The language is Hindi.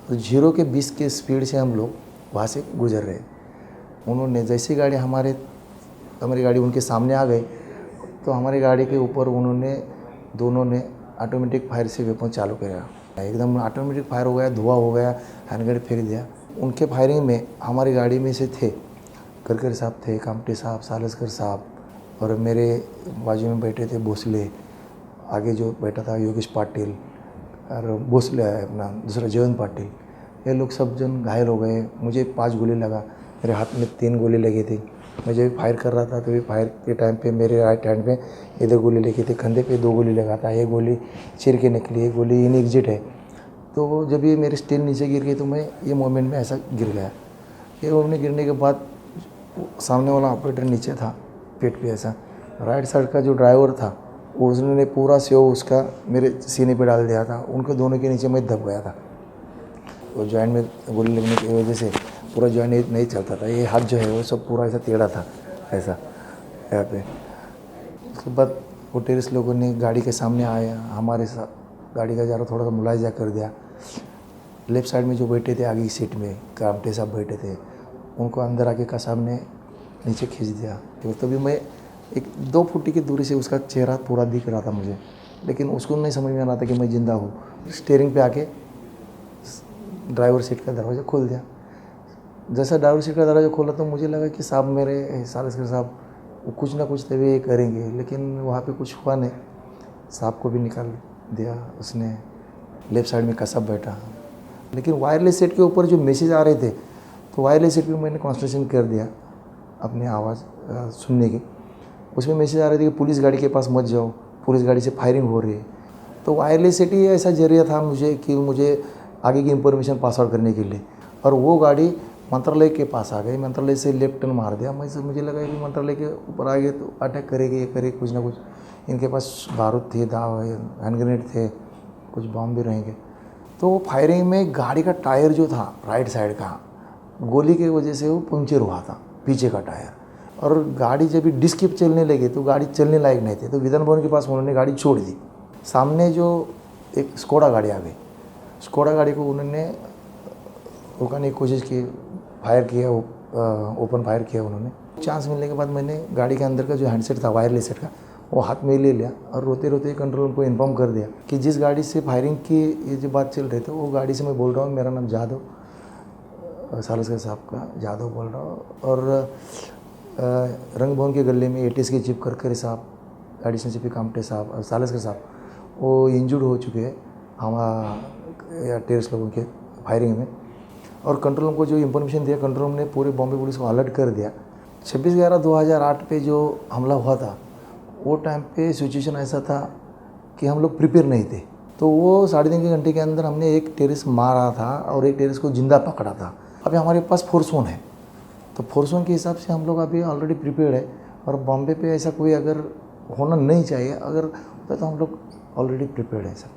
तो 0 के 20 के स्पीड से हम लोग वहाँ से गुजर रहे। उन्होंने जैसी गाड़ी हमारी गाड़ी उनके सामने आ गई तो हमारी गाड़ी के ऊपर दोनों ने ऑटोमेटिक फायर से वेपन चालू किया। एकदम ऑटोमेटिक फायर हो गया, धुआं हो गया, हैंड ग्रेनेड फेंक दिया। उनके फायरिंग में हमारी गाड़ी में से थे करकर साहब थे, कामटे साहब, सालसकर साहब, और मेरे बाजू में बैठे थे भोसले, आगे जो बैठा था योगेश पाटिल, और भोसले अपना दूसरा जयंत पाटिल, ये लोग सब जन घायल हो गए। मुझे 5 गोली लगा, मेरे हाथ में 3 गोली लगी थी। मैं जब फायर कर रहा था तो भी फायर के टाइम पे मेरे राइट हैंड पे इधर गोली लगी थी, कंधे पे 2 गोली लगा था। एक गोली चीर के निकली, एक गोली इन एग्जिट है। तो जब ये मेरी स्टेन नीचे गिर गई तो मैं ये मोमेंट में ऐसा गिर गया। ये मोमेंट गिरने के बाद सामने वाला ऑपरेटर नीचे था पेट पे ऐसा, राइट साइड का जो ड्राइवर था उसने पूरा सेव उसका मेरे सीने पे डाल दिया था। उनके दोनों के नीचे मैं दब गया था। वो जॉइंट में गोली लगने की वजह से पूरा जॉइंट नहीं चलता था। ये हाथ जो है वो सब पूरा ऐसा टेढ़ा था ऐसा यहाँ पे। उसके बाद वो टेररिस्ट लोगों ने गाड़ी के सामने आया, हमारे साथ गाड़ी का ज़रा थोड़ा सा मुलायजा कर दिया। लेफ़्ट साइड में जो बैठे थे आगे की सीट में कामटे साहब बैठे थे, उनको अंदर आके का सामने नीचे खींच दिया। तो तभी मैं 1-2 फुट की दूरी से उसका चेहरा पूरा दिख रहा था मुझे, लेकिन उसको नहीं समझ में आ रहा था कि मैं ज़िंदा हूँ। स्टीयरिंग पे आके ड्राइवर सीट का दरवाज़ा खोल दिया। जैसा ड्राइवर सीट का दरवाज़ा खोला तो मुझे लगा कि साहब मेरे सालसकर साहब वो कुछ ना कुछ तभी ये करेंगे, लेकिन वहाँ पे कुछ हुआ नहीं। साहब को भी निकाल दिया उसने। लेफ़्ट साइड में कसब बैठा, लेकिन वायरलेस सेट के ऊपर जो मैसेज आ रहे थे तो वायरलेस सेट पे मैंने कॉन्सेंट्रेशन कर दिया अपनी आवाज़ सुनने की। उसमें मैसेज आ रहे थे कि पुलिस गाड़ी के पास मत जाओ, पुलिस गाड़ी से फायरिंग हो रही है। तो वायरलेस सेट ही ऐसा जरिया था मुझे आगे की इंफॉर्मेशन पास आउट करने के लिए। और वो गाड़ी मंत्रालय के पास आ गई, मंत्रालय से लेफ्ट टर्न मार दिया। मुझे लगा कि मंत्रालय के ऊपर आ गए तो अटैक करेगी, ये करेगी कुछ ना कुछ। इनके पास बारूद थे, हैंड ग्रेनेड थे, कुछ बॉम्ब भी रहेंगे। तो फायरिंग में गाड़ी का टायर जो था राइट साइड का, गोली की वजह से वो पंक्चर हुआ था पीछे का टायर। और गाड़ी जब भी डिस्क चलने लगे तो गाड़ी चलने लायक नहीं थी, तो विधान भवन के पास उन्होंने गाड़ी छोड़ दी। सामने जो एक स्कोडा गाड़ी आ गई, स्कोडा गाड़ी को उन्होंने रोकने की कोशिश की, फायर किया, ओपन फायर किया उन्होंने। चांस मिलने के बाद मैंने गाड़ी के अंदर का जो हैंडसेट था वायरलेस सेट का वो हाथ में ले लिया और रोते रोते कंट्रोल को इन्फॉर्म कर दिया कि जिस गाड़ी से फायरिंग की ये जो बात चल रही थी वो गाड़ी से मैं बोल रहा हूँ, मेरा नाम जादव, सालसकर साहब का जादव बोल रहा हूँ। और रंग भवन के गले में ATS के चीफ करकरे साहब, एडिशनल चीफ कामटे साहब और सालसकर साहब वो इंजर्ड हो चुके हैं हमारा टेररिस्ट लोगों के फायरिंग में। और कंट्रोल रूम को जो इन्फॉर्मेशन दिया, कंट्रोल रूम ने पूरे बॉम्बे पुलिस को अलर्ट कर दिया। 26/11/2008 पे जो हमला हुआ था वो टाइम पे सिचुएशन ऐसा था कि हम लोग प्रिपेयर नहीं थे। तो वो 3.5 घंटे के अंदर हमने एक टेररिस्ट मारा था और एक टेररिस्ट को जिंदा पकड़ा था। अभी हमारे पास फोर्स वन है, तो फोर्स वन के हिसाब से हम लोग अभी ऑलरेडी प्रिपेयर्ड है। और बॉम्बे पे ऐसा कोई अगर होना नहीं चाहिए, अगर होता तो हम लोग ऑलरेडी प्रिपेयर्ड है सर।